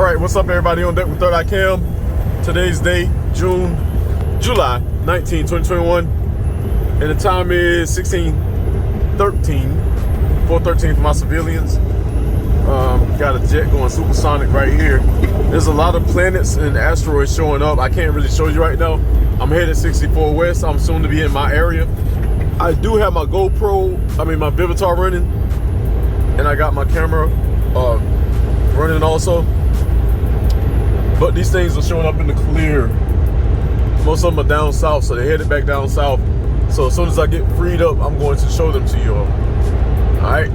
Alright, what's up everybody on deck with Third Eye Cam? Today's date, July 19, 2021. And the time is 4:13 for my civilians. Got a jet going supersonic right here. There's a lot of planets and asteroids showing up. I can't really show you right now. I'm headed 64 West. I'm soon to be in my area. I do have my GoPro, my Vivitar running. And I got my camera running also. But these things are showing up in the clear. Most of them are down south, so they're headed back down south. So as soon as I get freed up, I'm going to show them to you all. All right.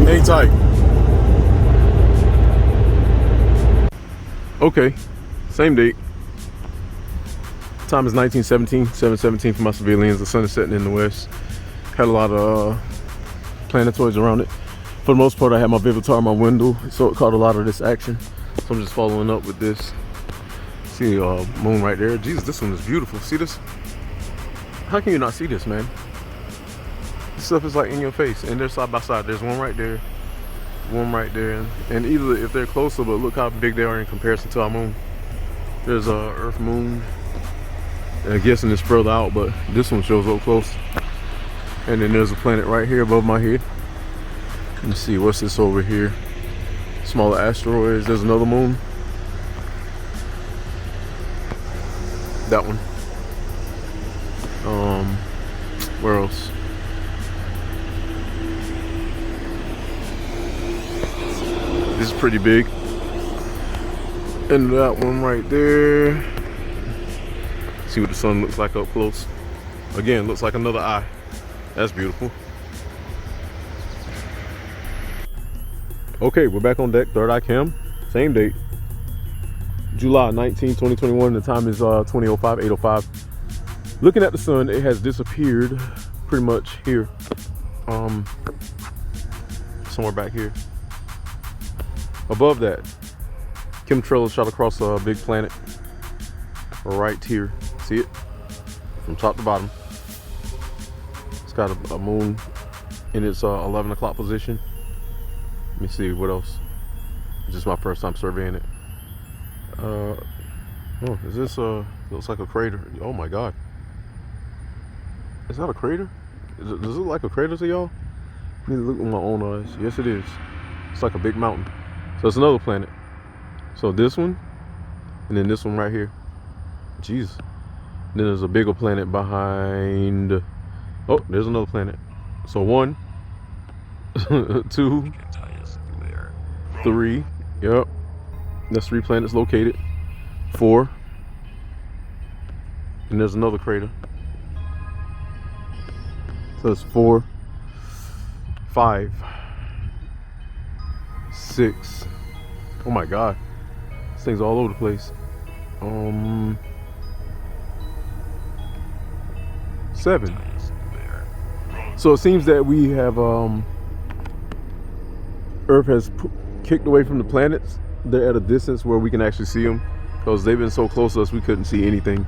Hang tight. Okay, same date. Time is 1917, 7:17 for my civilians. The sun is setting in the west. Had a lot of Planetoids around it. For the most part, I had my Vivitar on my window, so it caught a lot of this action. So I'm just following up with this. See moon right there. Jesus, this one is beautiful. See this? How can you not see this, man? This stuff is like in your face, and they're side by side. There's one right there, one right there, and either if they're closer, but look how big they are in comparison to our moon. There's a Earth moon. I'm guessing it's further out, but this one shows up close. And then there's a planet right here above my head. Let me see, what's this over here? Smaller asteroids. There's another moon. That one. Where else? This is pretty big. And that one right there. See what the sun looks like up close. Again, looks like another eye. That's beautiful. Okay, we're back on deck, Third Eye Cam. Same date, July 19, 2021. The time is 20:05, 8:05. Looking at the sun, it has disappeared pretty much here. Somewhere back here. Above that, chemtrails shot across a big planet right here. See it? From top to bottom. It's got a moon in its 11 o'clock position. Let me see what else. This is my first time surveying it. Oh, is this looks like a crater? Oh my God. Is that a crater? Does it look like a crater to y'all? I need to look with my own eyes. Yes, it is. It's like a big mountain. So it's another planet. So this one, and then this one right here. Jeez. Then there's a bigger planet behind. Oh, there's another planet. So 1, 2, 3. Yep. That's 3 planets located. 4. And there's another crater. So it's 4, 5, 6. Oh my God. This thing's all over the place. 7. So it seems that we have Earth has kicked away from the planets. They're at a distance where we can actually see them, because they've been so close to us we couldn't see anything.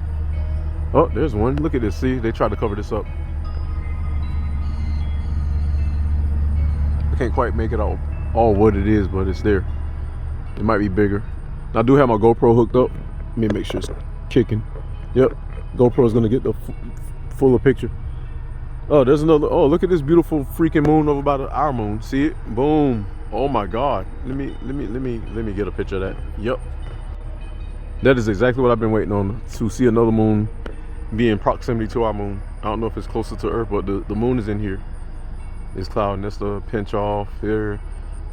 Oh, there's one. Look at this. See, they tried to cover this up. I can't quite make it all what it is, but it's there. It might be bigger. I do have my GoPro hooked up. Let me make sure it's kicking. Yep, GoPro is gonna get the fuller picture. Oh, there's another. Oh, look at this beautiful freaking moon over by our moon. See it? Boom. Oh my God. Let me get a picture of that. Yep. That is exactly what I've been waiting on, to see another moon be in proximity to our moon. I don't know if it's closer to Earth, but the moon is in here. This cloud, and that's the pinch off here,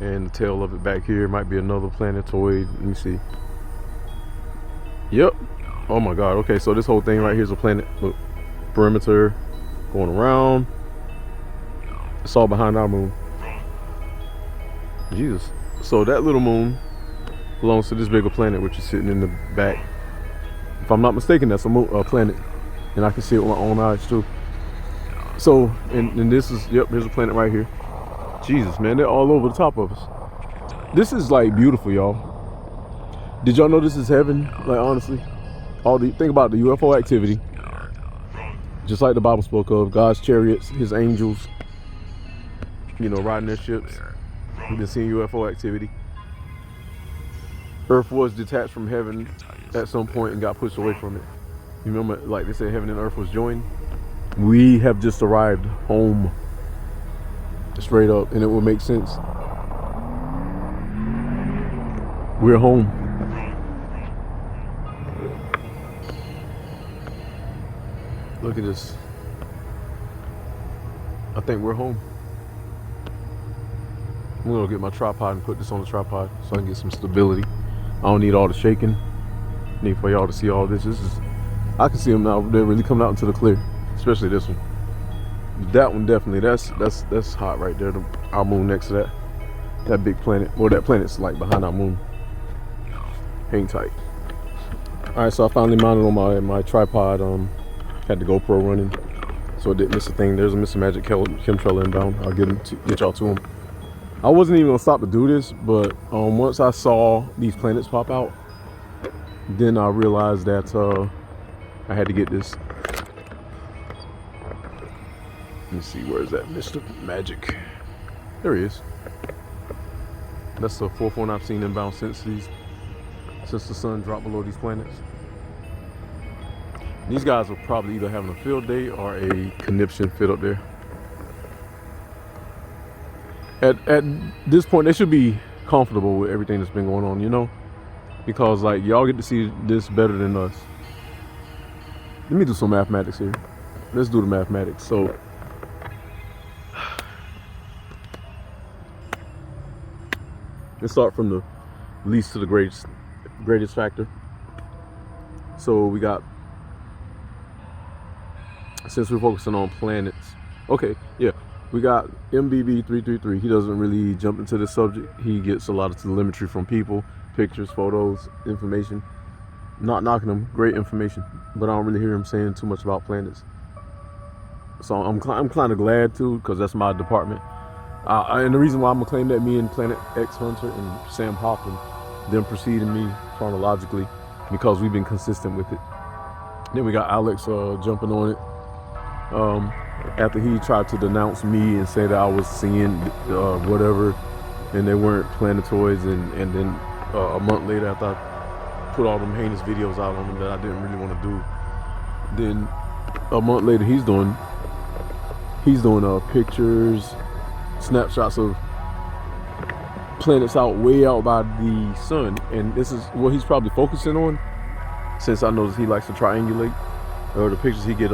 and the tail of it back here might be another planetoid. Let me see. Yep. Oh my God. Okay, so this whole thing right here is a planet. Look, perimeter going around. It's all behind our moon. Jesus. So that little moon belongs to this bigger planet, which is sitting in the back. If I'm not mistaken, that's a planet, and I can see it with my own eyes too. So, and this is, yep, here's a planet right here. Jesus, man, they're all over the top of us. This is like beautiful, y'all. Did y'all know this is heaven? Like, honestly, think about the UFO activity. Just like the Bible spoke of, God's chariots, his angels, you know, riding their ships. We've been seeing UFO activity. Earth was detached from heaven at some point and got pushed away from it. You remember, like they said, heaven and earth was joined? We have just arrived home. Straight up, and it will make sense. We're home. Look at this. I think we're home. I'm gonna get my tripod and put this on the tripod so I can get some stability. I don't need all the shaking. I need for y'all to see all this. I can see them now. They're really coming out into the clear, especially this one. That one definitely. That's hot right there. Our moon next to that big planet. Well, that planet's like behind our moon. Hang tight. All right, so I finally mounted on my tripod. Had the GoPro running, so it didn't miss a thing. There's a Mr. Magic chemtrail inbound. I'll get y'all to him. I wasn't even gonna stop to do this, but once I saw these planets pop out, then I realized that I had to get this. Let me see, where is that Mr. Magic? There he is. That's the fourth one I've seen inbound since the sun dropped below these planets. These guys are probably either having a field day or a conniption fit up there. At this point, they should be comfortable with everything that's been going on, you know? Because like y'all get to see this better than us. Let me do some mathematics here. Let's do the mathematics. So let's start from the least to the greatest factor. So we got, since we're focusing on planets, okay, yeah, we got MBB333. He doesn't really jump into this subject. He gets a lot of telemetry from people, pictures, photos, information. Not knocking him, great information, but I don't really hear him saying too much about planets. So I'm kind of glad too, because that's my department. And the reason why I'm gonna claim that, me and Planet X Hunter and Sam Hoffman, them preceding me chronologically, because we've been consistent with it. Then we got Alex jumping on it after he tried to denounce me and say that I was seeing whatever, and they weren't planetoids. And then a month later, after I put all them heinous videos out on them that I didn't really want to do, then a month later he's doing pictures, snapshots of planets out way out by the sun, and this is what he's probably focusing on, since I notice he likes to triangulate, or the pictures he get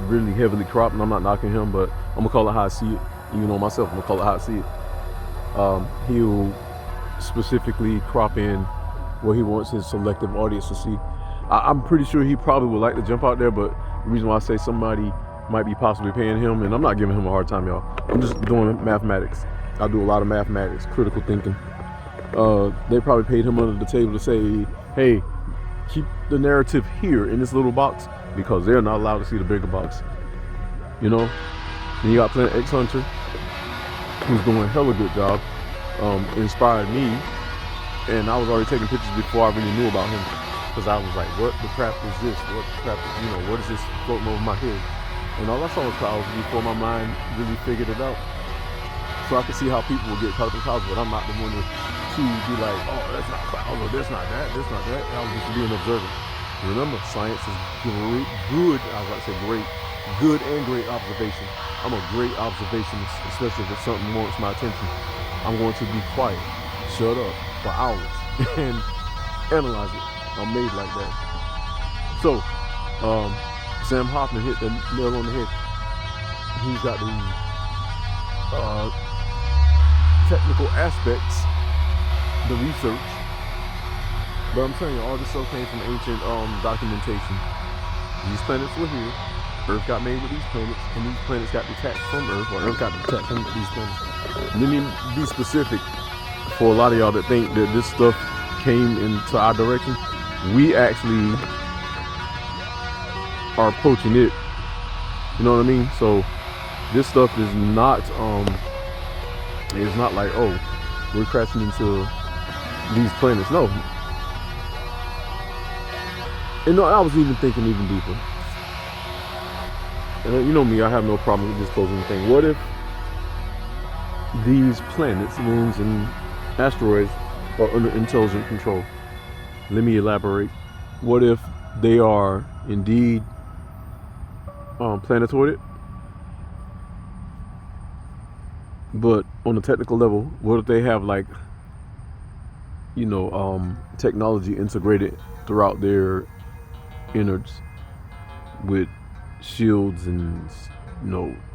really heavily cropped. And I'm not knocking him, but I'm gonna call it how I see it. You know myself, I'm gonna call it how I see it. He'll specifically crop in what he wants his selective audience to see. I'm pretty sure he probably would like to jump out there, but the reason why I say somebody might be possibly paying him, and I'm not giving him a hard time, y'all. I'm just doing mathematics. I do a lot of mathematics, critical thinking. They probably paid him under the table to say, hey, keep the narrative here in this little box, because they're not allowed to see the bigger box. You know? Then you got Planet X Hunter, who's doing a hella good job. Inspired me, and I was already taking pictures before I really knew about him, because I was like, what the crap is this? What the crap is, you know, what is this floating over my head? And all I saw was clouds before my mind really figured it out. So I could see how people would get caught up in clouds, but I'm not the one to be like, oh, that's not clouds, or that's not that, that's not that. I was just being observant. Remember, science is good, I was about to say great, good and great observation. I'm a great observationist, especially if something wants my attention. I'm going to be quiet, shut up for hours, and analyze it. I'm made like that. So, Sam Hoffman hit the nail on the head. He's got the technical aspects, the research. But I'm telling you, all this stuff came from ancient documentation. These planets were here. Earth got made with these planets, and these planets got detached from Earth, or Earth got detached from these planets. Let me be specific for a lot of y'all that think that this stuff came into our direction. We actually are approaching it. You know what I mean? So this stuff is not it's not like, oh, we're crashing into these planets. No. And no, I was even thinking even deeper. And you know me, I have no problem with disclosing the thing. What if these planets, moons, and asteroids are under intelligent control. Let me elaborate. What if they are indeed planetoided? But on a technical level, what if they have like, technology integrated throughout their innards with shields and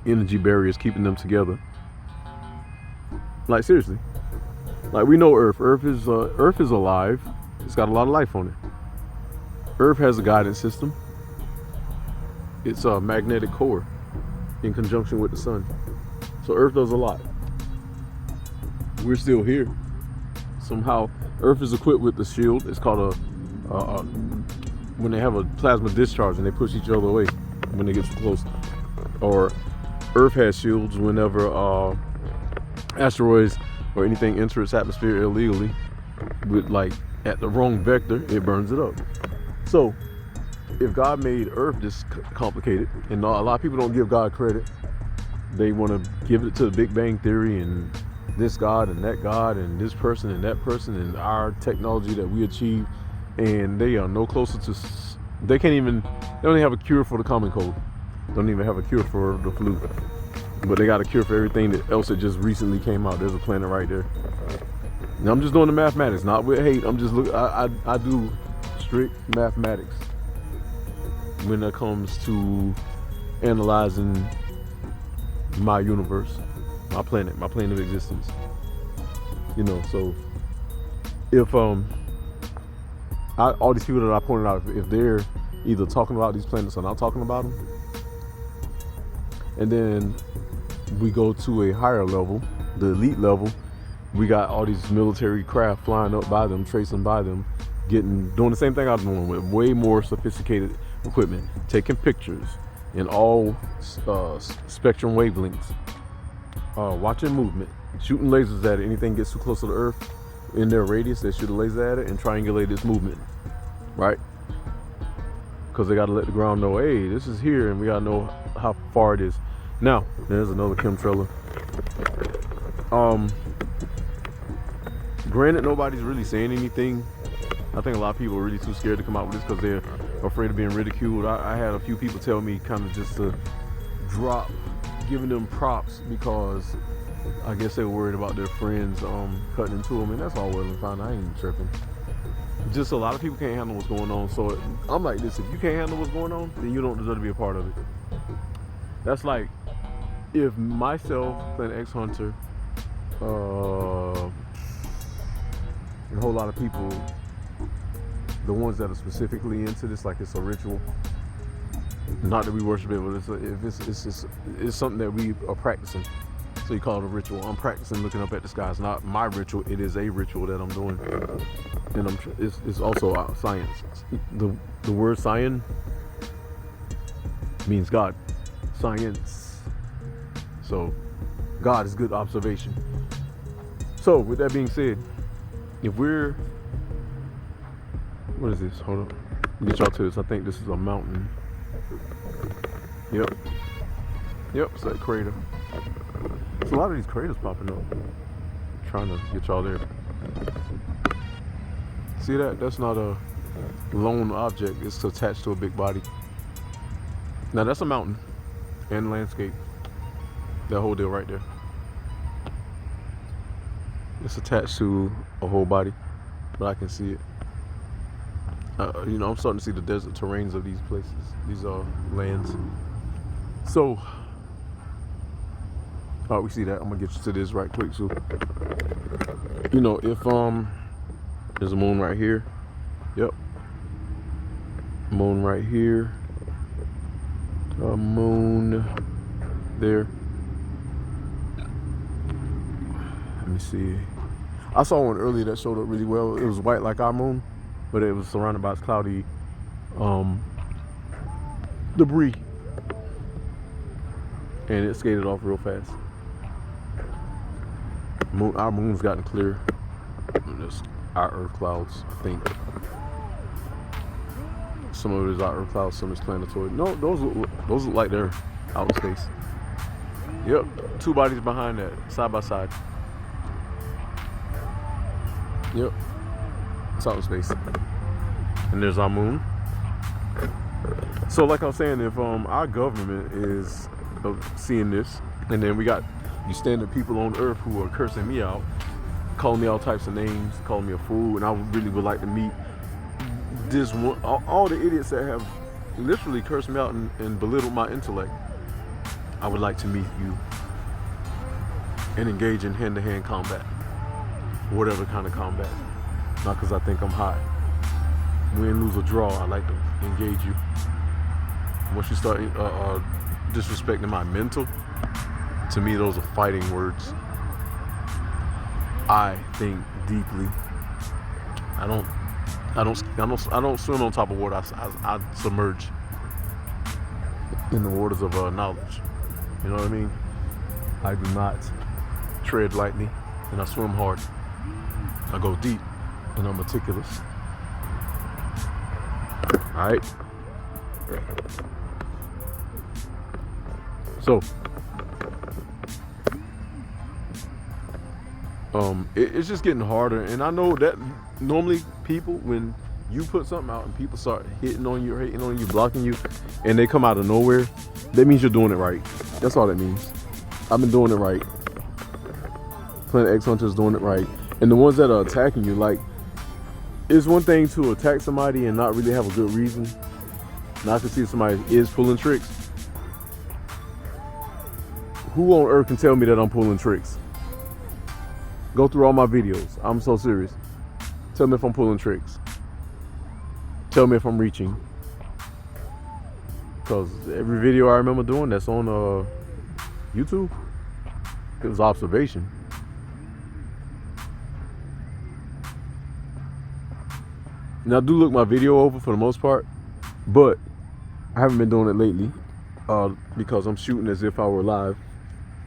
energy barriers keeping them together? Like seriously, like we know Earth. Earth is alive. It's got a lot of life on it. Earth has a guidance system. It's a magnetic core in conjunction with the sun. So Earth does a lot. We're still here. Somehow, Earth is equipped with the shield. It's called when they have a plasma discharge and they push each other away when they get too close. Or Earth has shields whenever asteroids or anything enter its atmosphere illegally with at the wrong vector, it burns it up. So if God made Earth this complicated, and a lot of people don't give God credit, they want to give it to the Big Bang Theory and this God and that God and this person and that person and our technology that we achieve, and they are no closer to, they don't even have a cure for the common cold. Don't even have a cure for the flu. But they got a cure for everything else that just recently came out. There's a planet right there. Now I'm just doing the mathematics, not with hate. I'm just I do strict mathematics when it comes to analyzing my universe, my planet, my plane of existence. So if all these people that I pointed out, if they're either talking about these planets or not talking about them, and then we go to a higher level, the elite level, we got all these military craft flying up by them, tracing by them, doing the same thing I'm doing with way more sophisticated equipment, taking pictures in all spectrum wavelengths, watching movement, shooting lasers at it. Anything gets too close to the Earth in their radius, they shoot a laser at it and triangulate its movement, right? Because they got to let the ground know, hey, this is here, and we got to know how far it is. Now, there's another chemtrailer. Granted, nobody's really saying anything. I think a lot of people are really too scared to come out with this because they're afraid of being ridiculed. I had a few people tell me kind of just to drop giving them props because I guess they were worried about their friends cutting into them, and that's all well and fine. I ain't tripping. Just a lot of people can't handle what's going on. So I'm like this: if you can't handle what's going on, then you don't deserve to be a part of it. That's like if myself, Planet X Hunter, and a whole lot of people, the ones that are specifically into this, like it's a ritual. Not that we worship it, but it's something that we are practicing. So you call it a ritual. I'm practicing looking up at the sky. It's not my ritual. It is a ritual that I'm doing, and it's also science. The word "science" means God. Science. So God is good observation. So with that being said, if we're, what is this? Hold on. Let me get y'all to this. I think this is a mountain. Yep, it's that crater. There's a lot of these craters popping up. I'm trying to get y'all there. See that? That's not a lone object. It's attached to a big body. Now that's a mountain and landscape. That whole deal right there. It's attached to a whole body, but I can see it. I'm starting to see the desert terrains of these places. These are lands. So, we see that. I'm gonna get you to this right quick. So, if there's a moon right here. Yep. Moon right here. A moon there. Let me see. I saw one earlier that showed up really well. It was white like our moon, but it was surrounded by cloudy debris, and it skated off real fast. Our moon's gotten clear. There's our Earth clouds, I think. Some of it is our Earth clouds, some is planetoid. No, those look like they're out in space. Yep, two bodies behind that, side by side. Yep, it's out in space. And there's our moon. So like I was saying, if our government is seeing this, and then we got you standard people on Earth who are cursing me out, calling me all types of names, calling me a fool, and I really would like to meet this one, all the idiots that have literally cursed me out and belittled my intellect. I would like to meet you and engage in hand-to-hand combat, whatever kind of combat. Not because I think I'm hot. Win, lose, or draw, I like to engage you. Once you start disrespecting my mental, to me those are fighting words. I think deeply. I don't swim on top of water. I submerge in the waters of knowledge. You know what I mean? I do not tread lightly, and I swim hard. I go deep, and I'm meticulous. All right. So, it's just getting harder, and I know that normally people, when you put something out and people start hating on you, blocking you, and they come out of nowhere, that means you're doing it right. That's all that means. I've been doing it right. Planet X Hunter's doing it right. And the ones that are attacking you, like, it's one thing to attack somebody and not really have a good reason. Now I can see if somebody is pulling tricks. Who on earth can tell me that I'm pulling tricks? Go through all my videos. I'm so serious. Tell me if I'm pulling tricks. Tell me if I'm reaching. Because every video I remember doing that's on YouTube, it was observation. Now, do look my video over for the most part, but I haven't been doing it lately because I'm shooting as if I were live,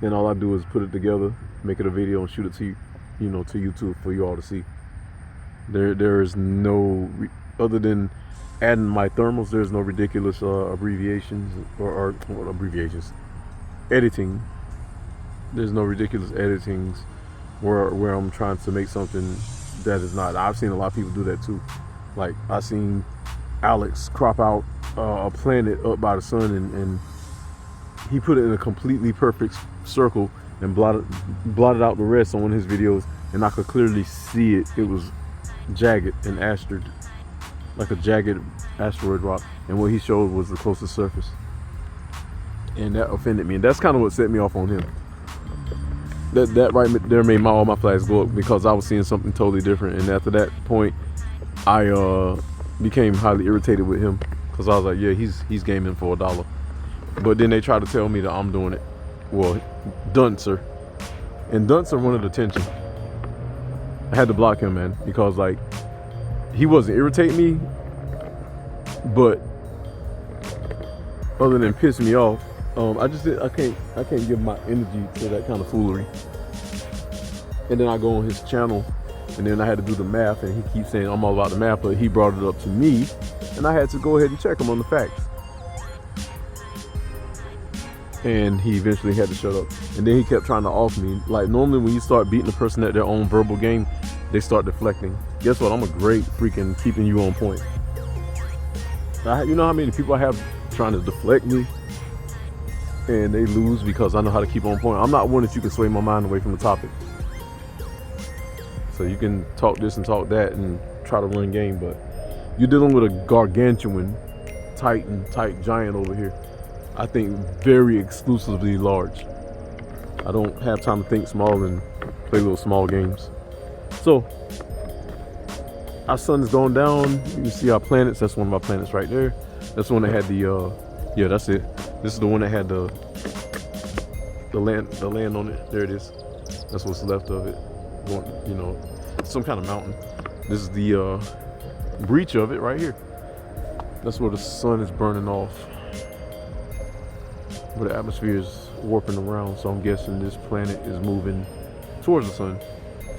and all I do is put it together, make it a video, and shoot it to to YouTube for you all to see. There is no other than adding my thermals. There's no ridiculous abbreviations or abbreviations. Editing. There's no ridiculous editings where I'm trying to make something that is not. I've seen a lot of people do that too. Like, I seen Alex crop out a planet up by the sun, and he put it in a completely perfect circle and blotted out the rest on one of his videos, and I could clearly see it. It was jagged and asteroid, like a jagged asteroid rock, and what he showed was the closest surface, and that offended me, and that's kind of what set me off on him. That right there made all my flags go up, because I was seeing something totally different, and after that point I became highly irritated with him, because I was like, yeah, he's gaming for $1. But then they try to tell me that I'm doing it. Well, Duncer. And Duncer wanted attention. I had to block him, man, because like, he wasn't irritating me, but other than pissing me off, I can't give my energy to that kind of foolery. And then I go on his channel, and then I had to do the math, and he keeps saying I'm all about the math, but he brought it up to me, and I had to go ahead and check him on the facts. And he eventually had to shut up. And then he kept trying to off me. Like, normally when you start beating a person at their own verbal game, they start deflecting. Guess what? I'm a great freaking keeping you on point. You know how many people I have trying to deflect me, and they lose because I know how to keep on point. I'm not one that you can sway my mind away from the topic. So you can talk this and talk that and try to run game, but you're dealing with a gargantuan, tight giant over here. I think very exclusively large. I don't have time to think small and play little small games. So our sun is going down. You can see our planets. That's one of our planets right there. That's the one that had the yeah, that's it. This is the one that had the land on it. There it is. That's what's left of it. You know, some kind of mountain. This is the breach of it right here. That's where the sun is burning off, where the atmosphere is warping around. So I'm guessing this planet is moving towards the sun.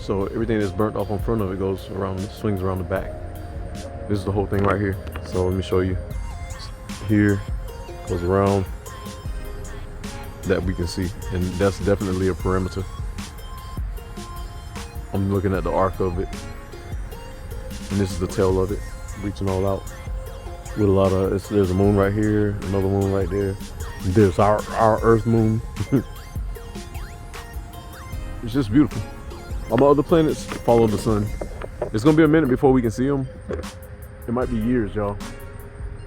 So everything that's burnt off in front of it goes around, swings around the back. This is the whole thing right here. So let me show you. Here, goes around, that we can see, and that's definitely a perimeter. I'm looking at the arc of it, and this is the tail of it, reaching all out with a lot of. There's a moon right here, another moon right there. And there's our Earth moon. It's just beautiful. All my other planets follow the sun. It's gonna be a minute before we can see them. It might be years, y'all,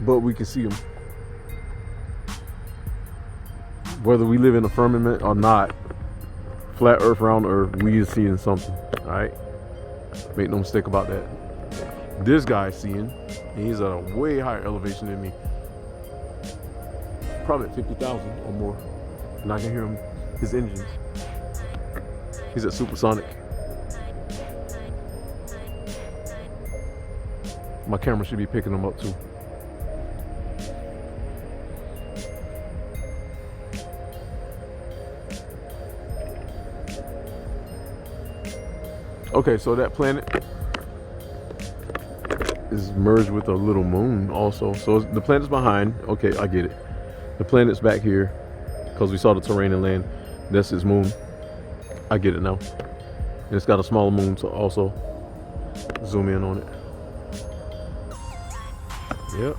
but we can see them. Whether we live in a firmament or not, flat Earth, round Earth, we is seeing something. All right, make no mistake about that. This guy's seeing, and he's at a way higher elevation than me. Probably at 50,000 or more, and I can hear him, his engines. He's at supersonic. My camera should be picking him up too. Okay, so that planet is merged with a little moon also. So the planet's behind. Okay, I get it. The planet's back here because we saw the terrain and land. That's his moon. I get it now. And it's got a smaller moon, so also zoom in on it. Yep.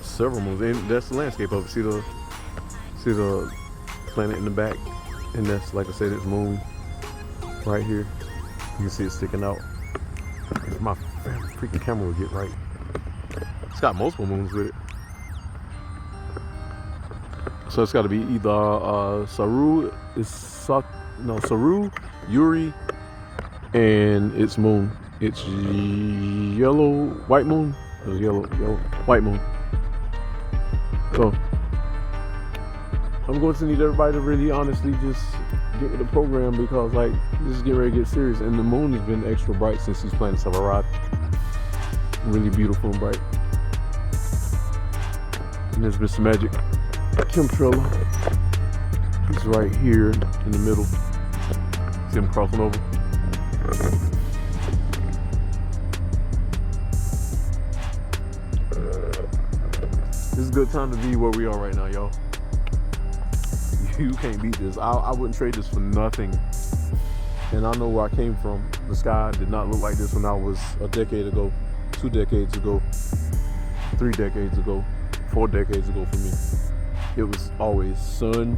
Several moons. And that's the landscape of it. See the planet in the back? And that's, like I said, its moon right here. You can see it sticking out. If my freaking camera will get right. It's got multiple moons with it. So it's got to be either Saru, Uri, and its moon. It's white moon. It was yellow, white moon. So I'm going to need everybody to really honestly just get with the program, because like this is getting ready to get serious, and the moon has been extra bright since these planets have arrived. Really beautiful and bright. And there's been some magic. Chemtrail, he's right here in the middle. See him crossing over. This is a good time to be where we are right now, y'all. You can't beat this. I wouldn't trade this for nothing. And I know where I came from. The sky did not look like this when I was a decade ago, 2 decades ago, 3 decades ago, 4 decades ago for me. It was always sun,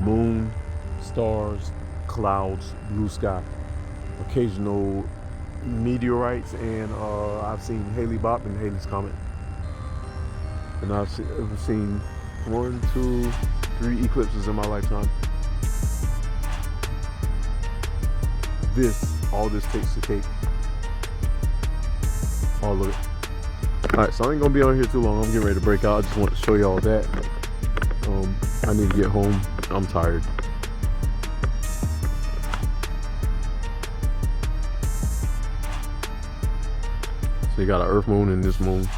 moon, stars, clouds, blue sky, occasional meteorites, and I've seen Halley Bopp and Halley's Comet. And I've seen 1, 2, 3 eclipses in my lifetime. All this takes the cake. All of it. Alright, so I ain't gonna be on here too long. I'm getting ready to break out. I just want to show y'all that. I need to get home. I'm tired. So you got an Earth moon and this moon.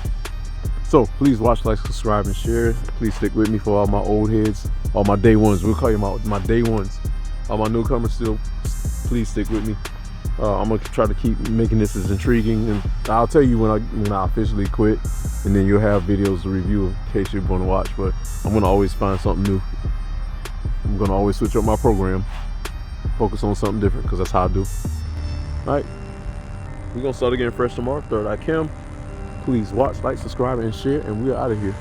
So please watch, like, subscribe, and share. Please stick with me for all my old heads, all my day ones. We'll call you my day ones. All my newcomers still, please stick with me. I'm gonna try to keep making this as intriguing, and I'll tell you when I officially quit, and then you'll have videos to review in case you're gonna watch. But I'm gonna always find something new. I'm gonna always switch up my program, focus on something different, because that's how I do. All right, we're gonna start again fresh tomorrow. Third Eye Chem. Please watch, like, subscribe, and share, and we're out of here.